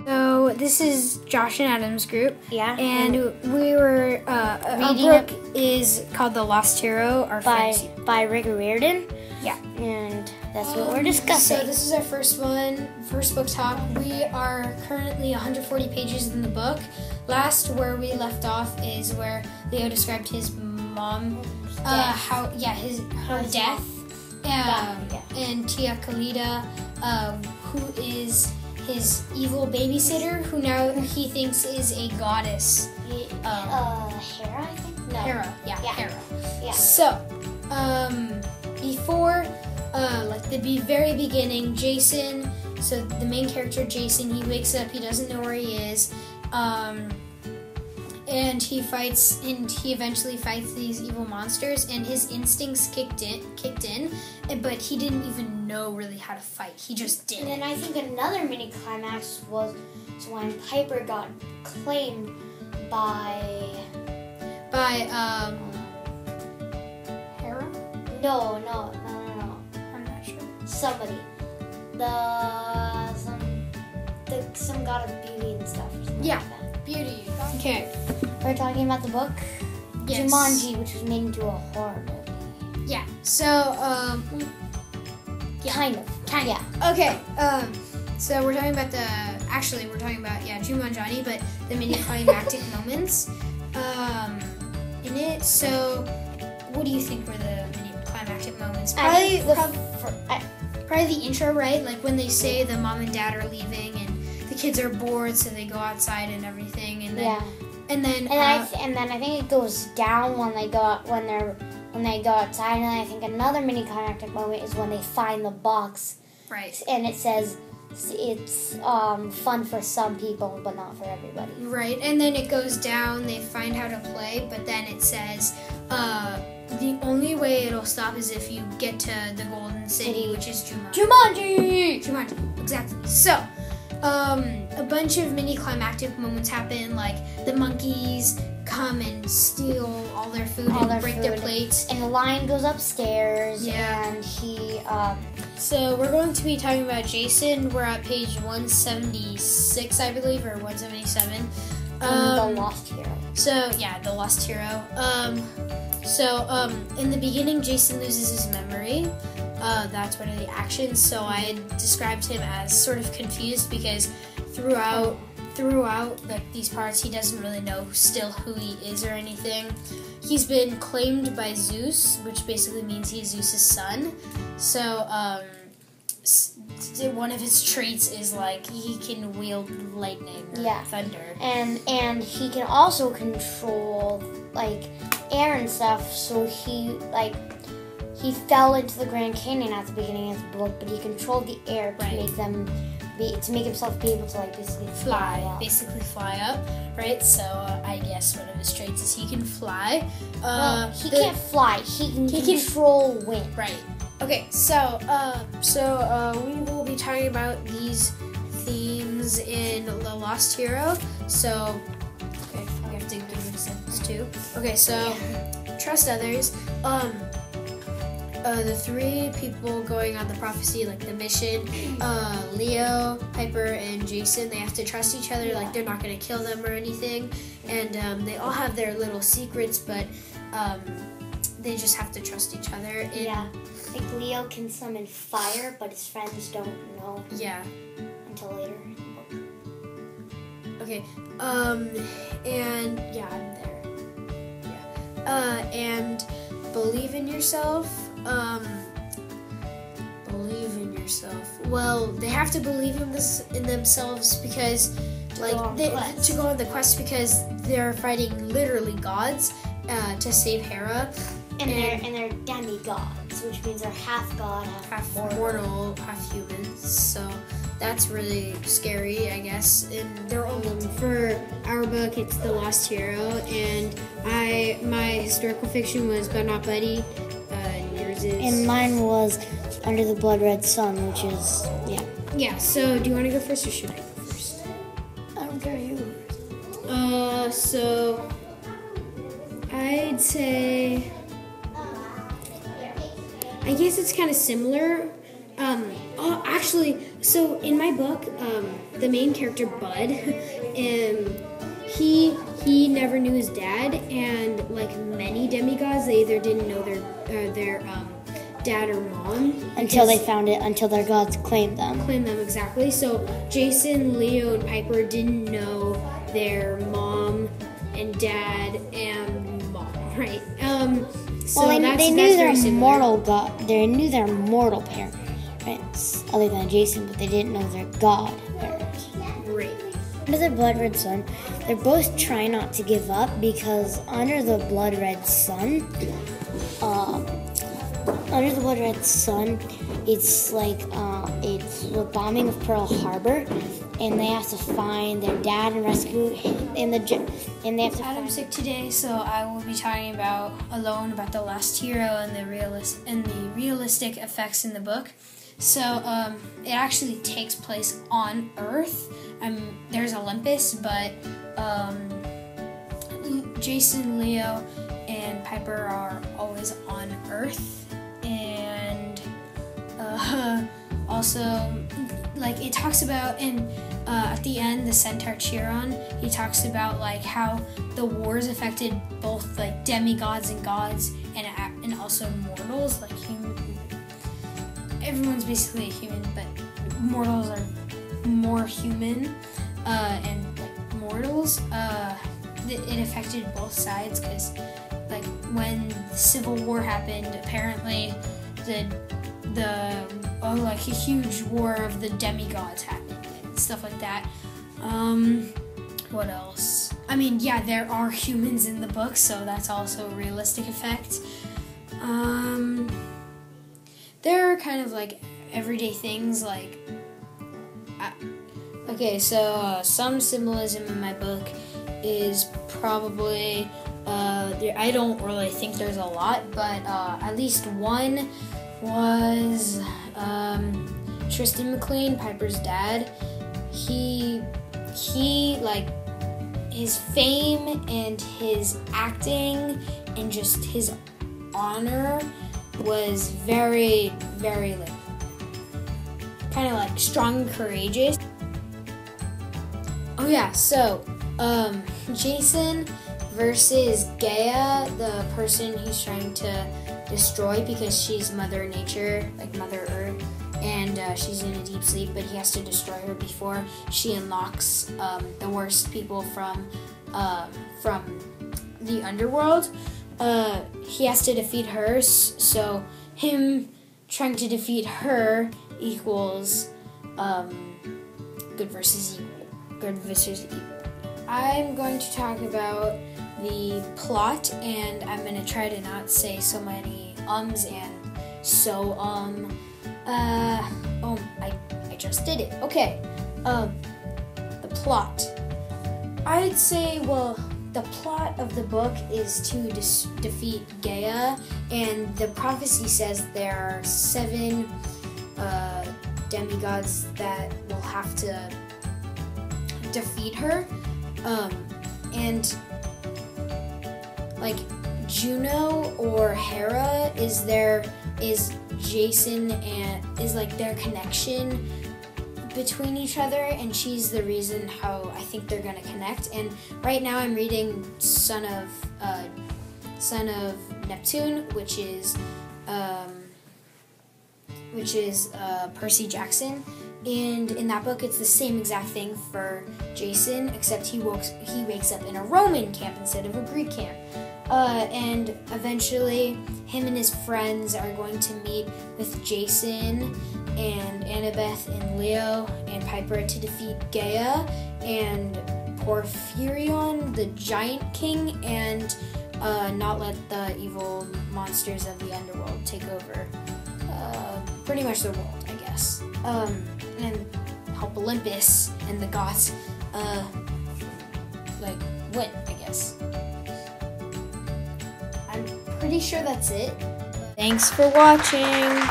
So this is Josh and Adam's group. Yeah. And we were our book is called The Lost Hero, our fantasy. by Rick Riordan. Yeah. And that's what we're discussing. So this is our first book talk. We are currently 140 pages in the book. Last where we left off is where Leo described his mom, her death, and Tia Khalida, who is his evil babysitter, who now he thinks is a goddess. Hera, I think? No. Hera, Hera. Yeah. So, before, the very beginning, Jason, so the main character, Jason, he wakes up, he doesn't know where he is, and he eventually fights these evil monsters, and his instincts kicked in, but he didn't even know really how to fight. He just did. And then I think another mini climax was when Piper got claimed by Hera? No. I'm not sure. Somebody. Some god of beauty and stuff. Or something Yeah. like that. Beauty. Okay. We're talking about the book Yes. Jumanji, which was made into a horror movie. Yeah. So, Kind of. Yeah. Okay. So we're talking about Jumanji, but the mini climactic moments in it. So, what do you think were the mini climactic moments? Probably the intro, right? Like when they say the mom and dad are leaving and the kids are bored, so they go outside and everything, and then and then I think it goes down when they go outside, and I think another mini climactic moment is when they find the box, right? And it says it's fun for some people, but not for everybody. Right, and then it goes down. They find how to play, but then it says the only way it'll stop is if you get to the Golden City, which is Jumanji. Jumanji, exactly. So, a bunch of mini climactic moments happen, like the monkeys come and steal all their food and break their plates. And the lion goes upstairs, Yeah. and he, So we're going to be talking about Jason. We're at page 176, I believe, or 177. the Lost Hero. So, yeah, the Lost Hero. In the beginning, Jason loses his memory. That's one of the actions. So I described him as sort of confused because throughout these parts, he doesn't really know still who he is or anything. He's been claimed by Zeus, which basically means he's Zeus's son. So one of his traits is like he can wield lightning or thunder. And he can also control like air and stuff, so he fell into the Grand Canyon at the beginning of the book, but he controlled the air to make himself be able to basically fly up. Basically fly up, right? So I guess one of his traits is he can fly. He can't fly. He can control wind. Right. Okay. So we will be talking about these themes in The Lost Hero. So we have to give examples too. Okay. So trust others. The three people going on the prophecy, like the mission, Leo, Piper, and Jason, they have to trust each other, like they're not going to kill them or anything, and they all have their little secrets, but they just have to trust each other. Like Leo can summon fire, but his friends don't know until later. Okay, and I'm there. And believe in yourself. Believe in yourself. Well, they have to believe in themselves because, to go on the quest because they're fighting literally gods to save Hera. And they're demigods, which means they're half god, half mortal, half human. So that's really scary, I guess. And they're all for our book. It's The Lost Hero, and my historical fiction was But Not Buddy. Yours is. And mine was Under the Blood Red Sun, which is Yeah. So do you want to go first, or should I go first? I don't care, you. So I'd say, I guess it's kind of similar Actually, so in my book, the main character Bud, he never knew his dad, and like many demigods, they either didn't know their dad or mom until they found it, until their gods claimed them. Exactly. So Jason, Leo, and Piper didn't know their mom and dad and mom, right? So well, they knew their mortal god. They knew their mortal parents, other than Jason, but they didn't know their god parents. Right. Under the Blood Red Sun, they're both trying not to give up because under the Blood Red Sun, it's like it's the bombing of Pearl Harbor, and they have to find their dad and rescue him. And they have to. I'm sick today, so I will be talking about the last hero and the realistic effects in the book. So it actually takes place on Earth. There's Olympus, but Jason, Leo, and Piper are always on Earth, and also like it talks about at the end, the Centaur Chiron, he talks about like how the wars affected both like demigods and gods, and also mortals, like everyone's basically a human, but mortals are more human, and like mortals, it affected both sides, because like when the Civil War happened, apparently like a huge war of the demigods happened and stuff like that. What else? I mean, yeah, there are humans in the book, so that's also a realistic effect. There are kind of like everyday things like some symbolism in my book is probably I don't really think there's a lot, but at least one was Tristan McLean, Piper's dad. He like his fame and his acting and just his honor was very, very like kind of like strong and courageous. Oh yeah, so Jason versus Gaia, the person he's trying to destroy because she's Mother Nature, like Mother Earth, and she's in a deep sleep, but he has to destroy her before she unlocks the worst people from the underworld. He has to defeat her, so him trying to defeat her equals good versus evil. I'm going to talk about the plot, and I'm going to try to not say so many ums and so I just did it. Okay, the plot. I'd say, well, the plot of the book is to defeat Gaia, and the prophecy says there are 7 demigods that will have to defeat her, and like Juno or Hera is Jason and is like their connection between each other, and she's the reason how I think they're gonna connect. And right now I'm reading Son of Neptune, which is Percy Jackson, and in that book it's the same exact thing for Jason, except he wakes up in a Roman camp instead of a Greek camp. And eventually him and his friends are going to meet with Jason and Annabeth and Leo and Piper to defeat Gaia and Porphyrion, the giant king, and not let the evil monsters of the underworld take over pretty much the world, I guess. And help Olympus and the gods win, I guess. I'm pretty sure that's it. Thanks for watching.